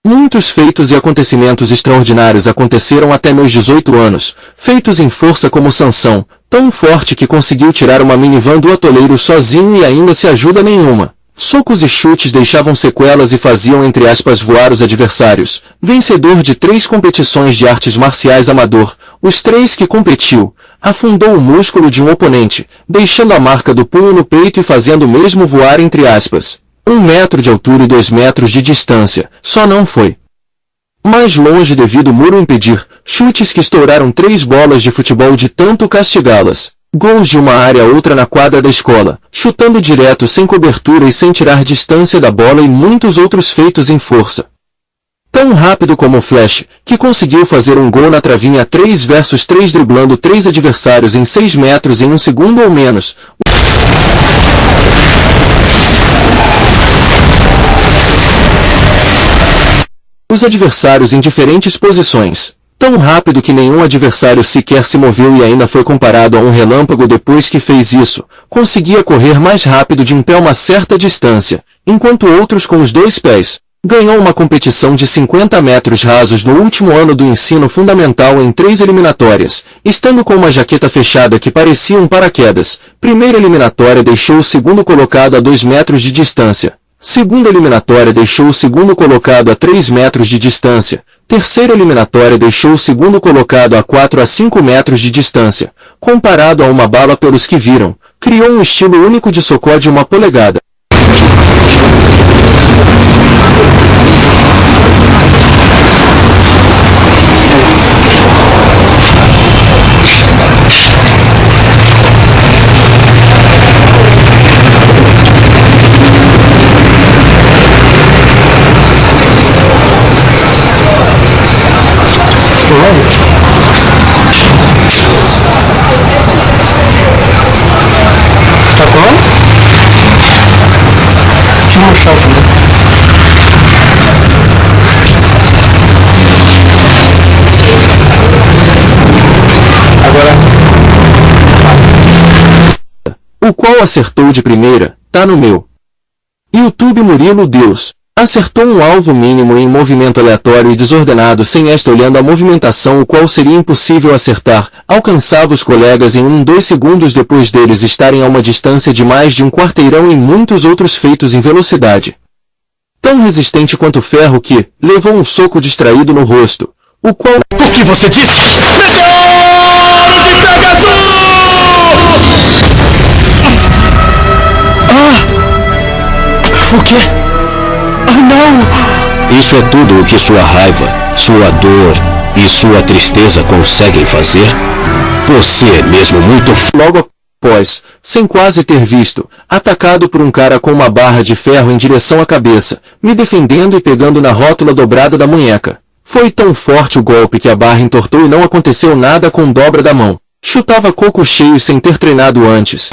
Muitos feitos e acontecimentos extraordinários aconteceram até meus 18 anos, feitos em força como Sansão, tão forte que conseguiu tirar uma minivan do atoleiro sozinho e ainda sem ajuda nenhuma. Socos e chutes deixavam sequelas e faziam entre aspas voar os adversários. Vencedor de 3 competições de artes marciais amador, os 3 que competiu, afundou o músculo de um oponente, deixando a marca do punho no peito e fazendo o mesmo voar entre aspas. 1 metro de altura e 2 metros de distância, só não foi mais longe devido ao muro impedir, chutes que estouraram 3 bolas de futebol de tanto castigá-las, gols de uma área a outra na quadra da escola, chutando direto sem cobertura e sem tirar distância da bola e muitos outros feitos em força. Tão rápido como o Flash, que conseguiu fazer um gol na travinha 3 versus 3 driblando 3 adversários em 6 metros em 1 segundo ou menos. Os adversários em diferentes posições. Tão rápido que nenhum adversário sequer se moveu e ainda foi comparado a um relâmpago depois que fez isso. Conseguia correr mais rápido de um pé uma certa distância, enquanto outros com os 2 pés. Ganhou uma competição de 50 metros rasos no último ano do ensino fundamental em 3 eliminatórias, estando com uma jaqueta fechada que parecia um paraquedas. Primeira eliminatória deixou o segundo colocado a 2 metros de distância. Segunda eliminatória deixou o segundo colocado a 3 metros de distância. Terceira eliminatória deixou o segundo colocado a 4 a 5 metros de distância. Comparado a uma bala pelos que viram, criou um estilo único de socó de 1 polegada. Tá bom? Não, chato, né? Agora. O qual acertou de primeira, tá no meu YouTube Murilo Deus. Acertou um alvo mínimo em movimento aleatório e desordenado sem esta olhando a movimentação o qual seria impossível acertar, alcançava os colegas em 2 segundos depois deles estarem a uma distância de mais de um quarteirão e muitos outros feitos em velocidade. Tão resistente quanto o ferro que, levou um soco distraído no rosto, o qual... O que você disse? Meteoro de Pegasus! O quê? Não! Isso é tudo o que sua raiva, sua dor e sua tristeza conseguem fazer? Você é mesmo muito... Logo após, sem quase ter visto, atacado por um cara com uma barra de ferro em direção à cabeça, me defendendo e pegando na rótula dobrada da munheca. Foi tão forte o golpe que a barra entortou e não aconteceu nada com dobra da mão. Chutava coco cheio sem ter treinado antes.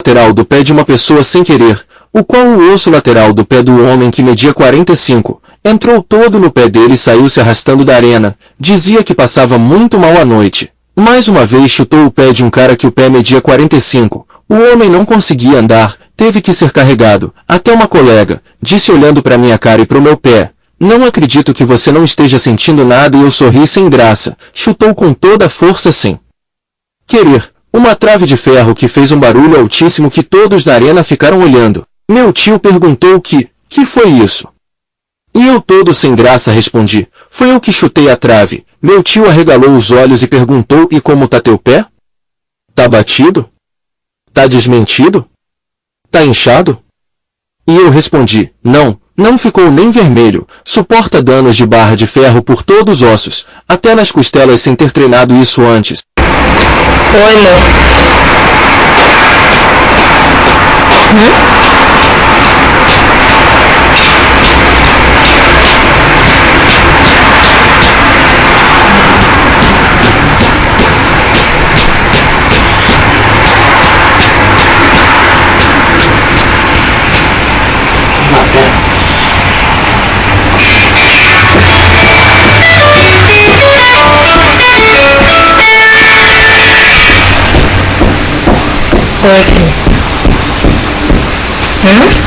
lateral do pé de uma pessoa sem querer, o qual o osso lateral do pé do homem que media 45, entrou todo no pé dele e saiu se arrastando da arena. Dizia que passava muito mal à noite. Mais uma vez chutou o pé de um cara que o pé media 45. O homem não conseguia andar, teve que ser carregado. Até uma colega disse olhando para minha cara e pro meu pé: "Não acredito que você não esteja sentindo nada", e eu sorri sem graça. Chutou com toda a força sem querer uma trave de ferro que fez um barulho altíssimo que todos na arena ficaram olhando. Meu tio perguntou que foi isso? E eu todo sem graça respondi: "Foi eu que chutei a trave." Meu tio arregalou os olhos e perguntou: "E como tá teu pé? Tá batido? Tá desmentido? Tá inchado?" E eu respondi: Não ficou nem vermelho, suporta danos de barra de ferro por todos os ossos, até nas costelas sem ter treinado isso antes. Oi, amor. Oi. Alô? Aqui. Não.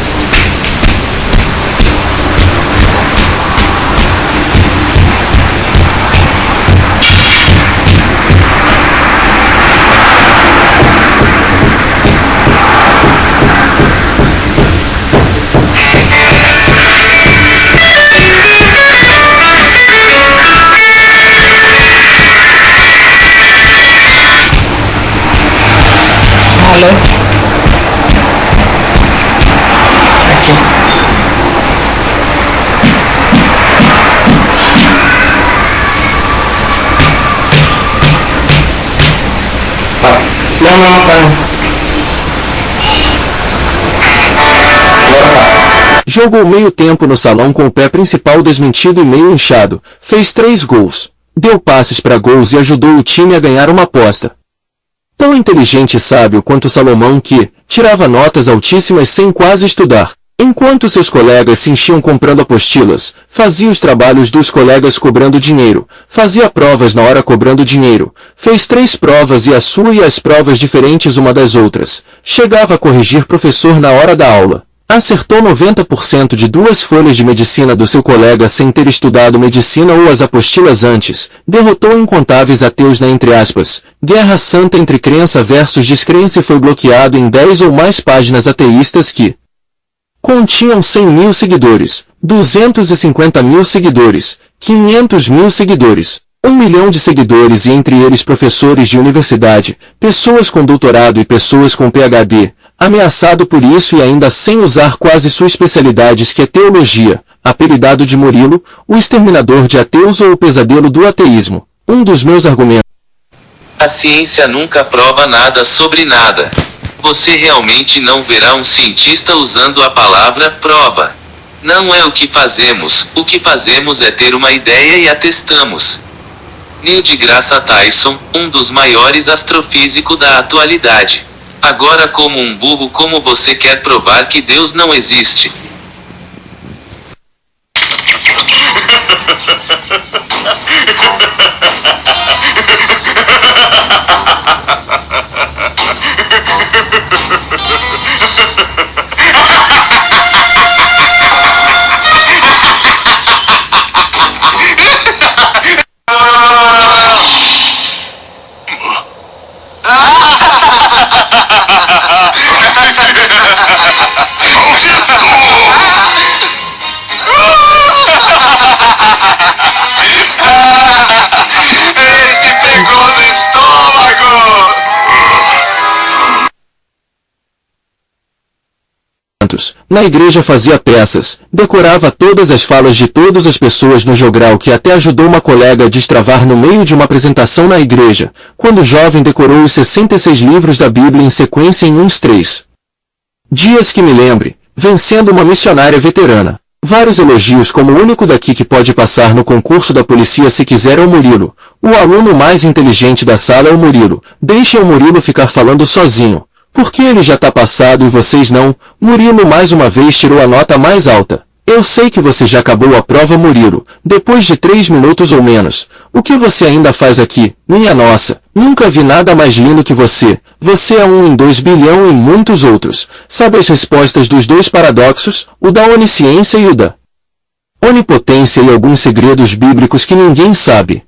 Jogou meio tempo no salão com o pé principal desmentido e meio inchado, fez 3 gols, deu passes para gols e ajudou o time a ganhar uma aposta. Tão inteligente e sábio quanto Salomão que tirava notas altíssimas sem quase estudar. Enquanto seus colegas se enchiam comprando apostilas, fazia os trabalhos dos colegas cobrando dinheiro, fazia provas na hora cobrando dinheiro, fez 3 provas e a sua e as provas diferentes uma das outras, chegava a corrigir professor na hora da aula. Acertou 90% de 2 folhas de medicina do seu colega sem ter estudado medicina ou as apostilas antes, derrotou incontáveis ateus na entre aspas, guerra santa entre crença versus descrença e foi bloqueado em 10 ou mais páginas ateístas que continham 100.000 seguidores, 250.000 seguidores, 500.000 seguidores, 1 milhão de seguidores e entre eles professores de universidade, pessoas com doutorado e pessoas com PhD, ameaçado por isso e ainda sem usar quase sua especialidade que é teologia, apelidado de Murilo, o exterminador de ateus ou o pesadelo do ateísmo. Um dos meus argumentos. A ciência nunca prova nada sobre nada. Você realmente não verá um cientista usando a palavra prova. Não é o que fazemos é ter uma ideia e a testamos. Neil deGrasse Tyson, um dos maiores astrofísicos da atualidade. Agora, como um burro, como você quer provar que Deus não existe? Na igreja fazia peças, decorava todas as falas de todas as pessoas no jogral que até ajudou uma colega a destravar no meio de uma apresentação na igreja, quando jovem decorou os 66 livros da Bíblia em sequência em uns 3 dias que me lembre, vencendo uma missionária veterana. Vários elogios como o único daqui que pode passar no concurso da polícia se quiser é o Murilo. O aluno mais inteligente da sala é o Murilo. Deixem o Murilo ficar falando sozinho. Porque ele já tá passado e vocês não. Murilo mais uma vez tirou a nota mais alta. Eu sei que você já acabou a prova, Murilo, depois de 3 minutos ou menos. O que você ainda faz aqui? Minha nossa, nunca vi nada mais lindo que você. Você é 1 em 2 bilhão e muitos outros. Sabe as respostas dos 2 paradoxos? O da onisciência e o da onipotência e alguns segredos bíblicos que ninguém sabe.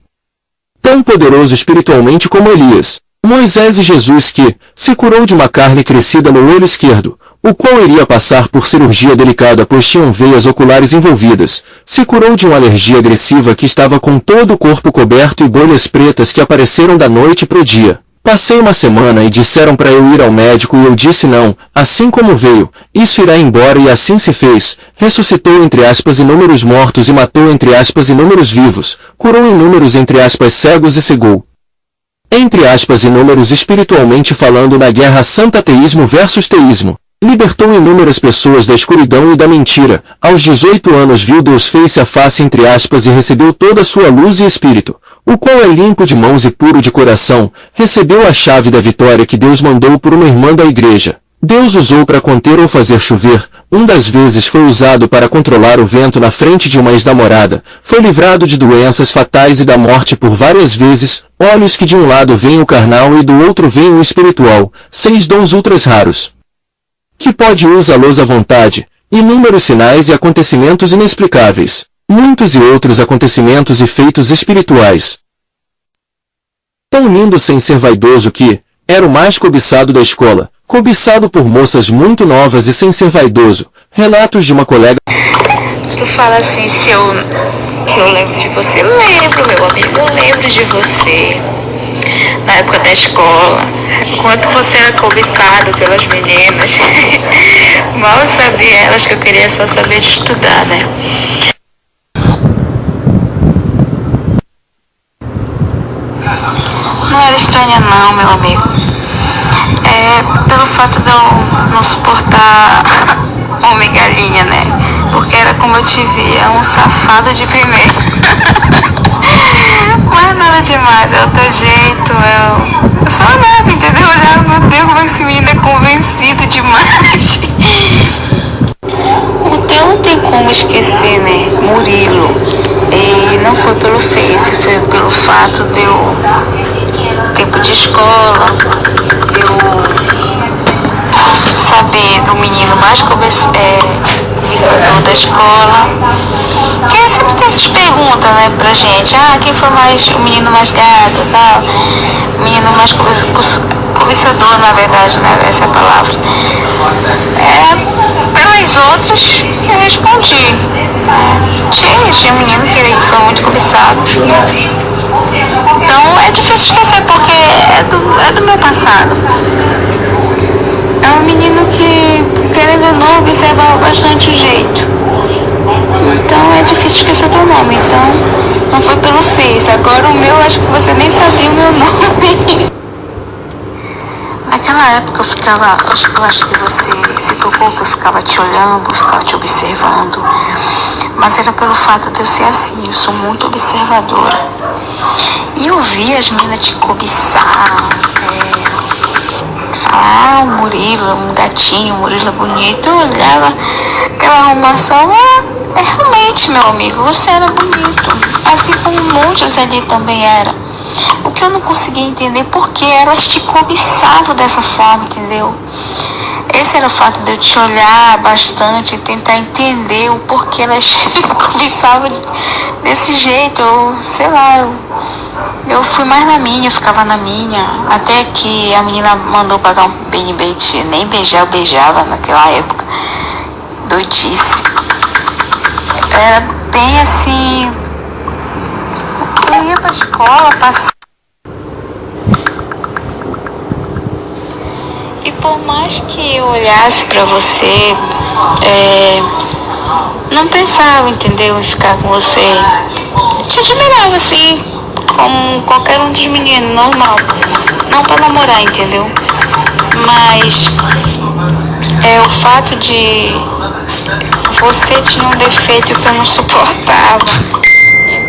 Tão poderoso espiritualmente como Elias, Moisés e Jesus que se curou de uma carne crescida no olho esquerdo, o qual iria passar por cirurgia delicada pois tinham veias oculares envolvidas, se curou de uma alergia agressiva que estava com todo o corpo coberto e bolhas pretas que apareceram da noite pro dia. Passei uma semana e disseram para eu ir ao médico e eu disse não, assim como veio, isso irá embora e assim se fez, ressuscitou entre aspas inúmeros mortos e matou entre aspas inúmeros vivos, curou inúmeros entre aspas cegos e cegou entre aspas inúmeros espiritualmente falando na guerra santa ateísmo versus teísmo. Libertou inúmeras pessoas da escuridão e da mentira. Aos 18 anos viu Deus face a face entre aspas e recebeu toda a sua luz e espírito, o qual é limpo de mãos e puro de coração, recebeu a chave da vitória que Deus mandou por uma irmã da igreja. Deus usou para conter ou fazer chover, das vezes foi usado para controlar o vento na frente de uma ex-namorada, foi livrado de doenças fatais e da morte por várias vezes, olhos que de um lado veem o carnal e do outro veem o espiritual, 6 dons ultras raros que pode usá-los à vontade, inúmeros sinais e acontecimentos inexplicáveis, muitos e outros acontecimentos e feitos espirituais. Tão lindo sem ser vaidoso que, era o mais cobiçado da escola, cobiçado por moças muito novas e sem ser vaidoso, relatos de uma colega. Tu fala assim, que eu lembro de você, lembro, meu amigo, eu lembro de você. Na época da escola, quanto você era cobiçado pelas meninas. Mal sabia elas que eu queria só saber de estudar, né? Não era estranha não, meu amigo. Pelo fato de eu não suportar homem galinha, né? Porque era como eu te via, um safado de primeira. Mas nada demais, é o teu jeito, eu só olhava, entendeu? Eu olhava, meu Deus, como esse menino é convencido demais. O teu não tem como esquecer, né? Murilo. E não foi pelo Face, foi pelo fato de eu, tempo de escola, eu saber do menino mais cobiçador da escola. Porque sempre tem essas perguntas, né, pra gente. Quem foi o menino mais gato, tal? O menino mais cobiçador, na verdade, né, essa é a palavra. Pelas outras, eu respondi. Tinha um menino que ele foi muito cobiçado. Então, é difícil esquecer, porque é do meu passado. É um menino que, querendo ou não, observava bastante o jeito. Então é difícil esquecer o teu nome. Então não foi pelo Face. Agora o meu, acho que você nem sabia o meu nome. Naquela época eu acho que você se tocou que eu ficava te olhando, eu ficava te observando. Mas era pelo fato de eu ser assim, eu sou muito observadora. E eu via as meninas te cobiçar, falar, o Murilo, um gatinho, o Murilo é bonito. Eu olhava aquela arrumação, realmente, meu amigo, você era bonito. Assim como muitos ali também eram. O que eu não conseguia entender porque elas te cobiçavam dessa forma, entendeu? Esse era o fato de eu te olhar bastante e tentar entender o porquê elas te cobiçavam desse jeito. Sei lá, eu fui mais na minha, eu ficava na minha. Até que a menina mandou pagar um bait, nem beijar, eu beijava naquela época. Doidice. Era bem assim. Eu ia pra escola, passava. E por mais que eu olhasse pra você, não pensava, entendeu, em ficar com você. Eu te admirava assim, como qualquer um dos meninos, normal. Não pra namorar, entendeu? Mas o fato de você tinha um defeito que eu não suportava.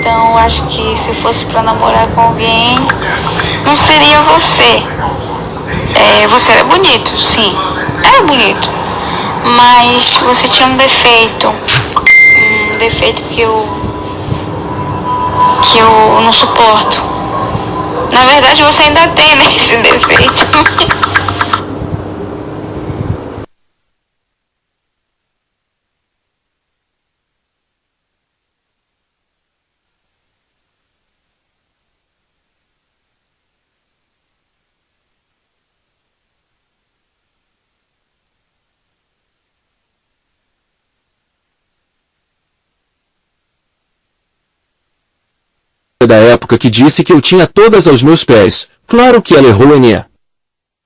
Então eu acho que se fosse pra namorar com alguém, não seria você. você era bonito, sim, era bonito, mas você tinha um defeito que eu não suporto. Na verdade, você ainda tem, né, esse defeito. Da época que disse que eu tinha todas aos meus pés. Claro que ela errou, Enia.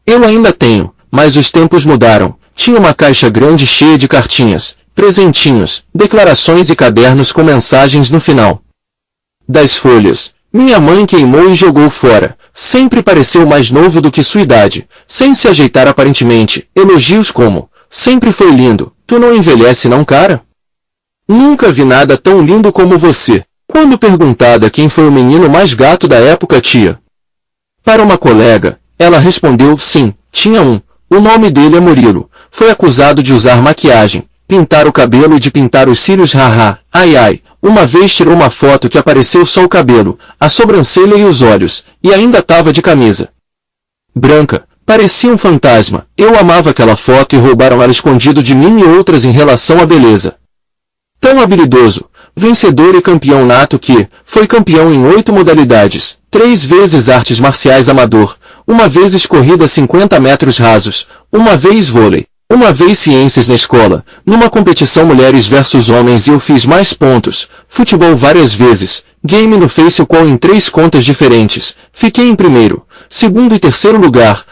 Eu ainda tenho, mas os tempos mudaram. Tinha uma caixa grande cheia de cartinhas, presentinhos, declarações e cadernos com mensagens no final. Das folhas, minha mãe queimou e jogou fora. Sempre pareceu mais novo do que sua idade, sem se ajeitar aparentemente. Elogios como, sempre foi lindo, tu não envelhece não, cara? Nunca vi nada tão lindo como você. Quando perguntada quem foi o menino mais gato da época, tia. Para uma colega, ela respondeu, sim, tinha um. O nome dele é Murilo. Foi acusado de usar maquiagem, pintar o cabelo e de pintar os cílios, haha. Ai ai, uma vez tirou uma foto que apareceu só o cabelo, a sobrancelha e os olhos, e ainda tava de camisa branca. Parecia um fantasma. Eu amava aquela foto e roubaram ela escondido de mim e outras em relação à beleza. Tão habilidoso, vencedor e campeão nato que foi campeão em 8 modalidades, 3 vezes artes marciais amador, uma vez corrida 50 metros rasos, uma vez vôlei, uma vez ciências na escola, numa competição mulheres versus homens eu fiz mais pontos, futebol várias vezes, game no Facebook em 3 contas diferentes, fiquei em primeiro, segundo e terceiro lugar,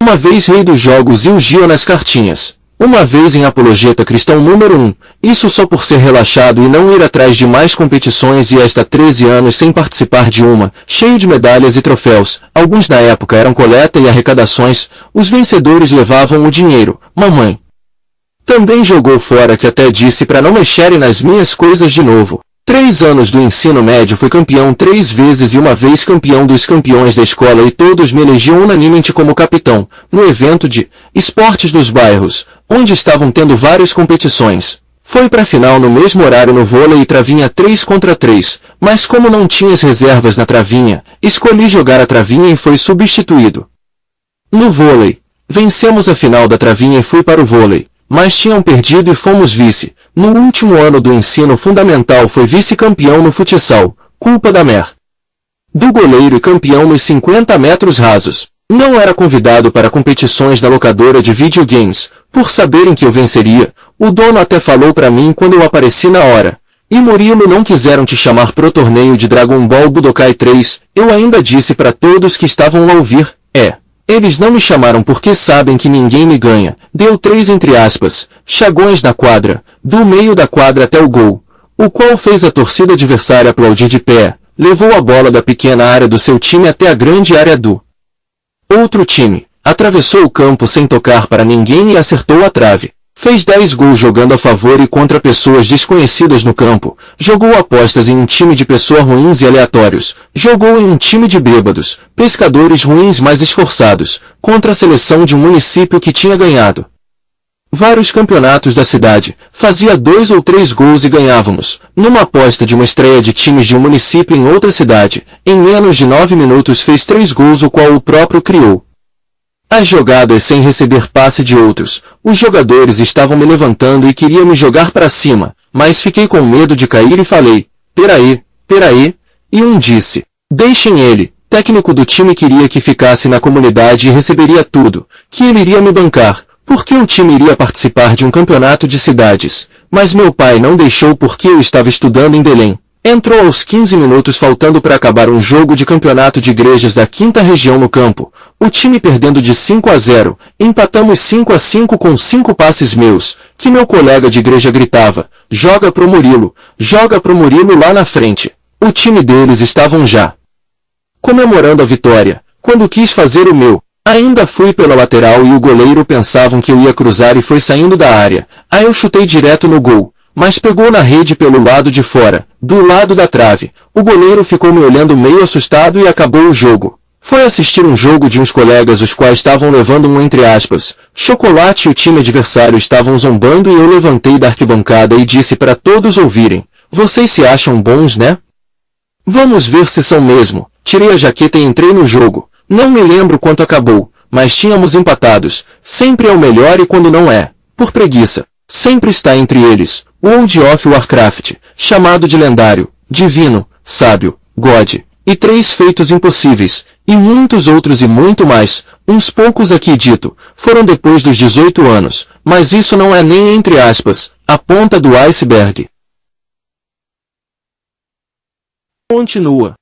uma vez rei dos jogos e o Gio nas cartinhas. Uma vez em apologeta cristão número 1, isso só por ser relaxado e não ir atrás de mais competições e esta 13 anos sem participar de uma, cheio de medalhas e troféus, alguns na época eram coleta e arrecadações, os vencedores levavam o dinheiro, mamãe. Também jogou fora que até disse para não mexerem nas minhas coisas de novo. 3 anos do ensino médio fui campeão 3 vezes e uma vez campeão dos campeões da escola e todos me elegiam unanimemente como capitão, no evento de esportes dos bairros, onde estavam tendo várias competições. Foi pra final no mesmo horário no vôlei e travinha 3 contra 3, mas como não tinha as reservas na travinha, escolhi jogar a travinha e foi substituído. No vôlei, vencemos a final da travinha e fui para o vôlei, mas tinham perdido e fomos vice. No último ano do ensino fundamental foi vice-campeão no futsal, culpa da mer. Do goleiro e campeão nos 50 metros rasos. Não era convidado para competições da locadora de videogames, por saberem que eu venceria, o dono até falou para mim quando eu apareci na hora. E Murilo não quiseram te chamar pro torneio de Dragon Ball Budokai 3, eu ainda disse para todos que estavam a ouvir, eles não me chamaram porque sabem que ninguém me ganha, deu 3 entre aspas, chagões na quadra, do meio da quadra até o gol, o qual fez a torcida adversária aplaudir de pé, levou a bola da pequena área do seu time até a grande área do outro time, atravessou o campo sem tocar para ninguém e acertou a trave. Fez 10 gols jogando a favor e contra pessoas desconhecidas no campo, jogou apostas em um time de pessoas ruins e aleatórios, jogou em um time de bêbados, pescadores ruins mais esforçados, contra a seleção de um município que tinha ganhado vários campeonatos da cidade, fazia 2 ou 3 gols e ganhávamos, numa aposta de uma estreia de times de um município em outra cidade, em menos de 9 minutos fez 3 gols o qual o próprio criou. As jogadas sem receber passe de outros, os jogadores estavam me levantando e queriam me jogar para cima, mas fiquei com medo de cair e falei, peraí, e um disse, deixem ele, técnico do time queria que ficasse na comunidade e receberia tudo, que ele iria me bancar, porque o time iria participar de um campeonato de cidades, mas meu pai não deixou porque eu estava estudando em Belém. Entrou aos 15 minutos faltando para acabar um jogo de campeonato de igrejas da 5ª região no campo, o time perdendo de 5-0, empatamos 5-5 com 5 passes meus, que meu colega de igreja gritava, joga pro Murilo lá na frente. O time deles estavam já comemorando a vitória, quando quis fazer o meu. Ainda fui pela lateral e o goleiro pensavam que eu ia cruzar e foi saindo da área. Aí eu chutei direto no gol, mas pegou na rede pelo lado de fora, do lado da trave. O goleiro ficou me olhando meio assustado e acabou o jogo. Foi assistir um jogo de uns colegas os quais estavam levando um entre aspas, chocolate e o time adversário estavam zombando e eu levantei da arquibancada e disse para todos ouvirem, vocês se acham bons, né? Vamos ver se são mesmo. Tirei a jaqueta e entrei no jogo. Não me lembro quanto acabou, mas tínhamos empatados. Sempre é o melhor e quando não é, por preguiça, sempre está entre eles, World of Warcraft, chamado de lendário, divino, sábio, God, e 3 feitos impossíveis, e muitos outros e muito mais, uns poucos aqui dito, foram depois dos 18 anos, mas isso não é nem entre aspas, a ponta do iceberg. Continua.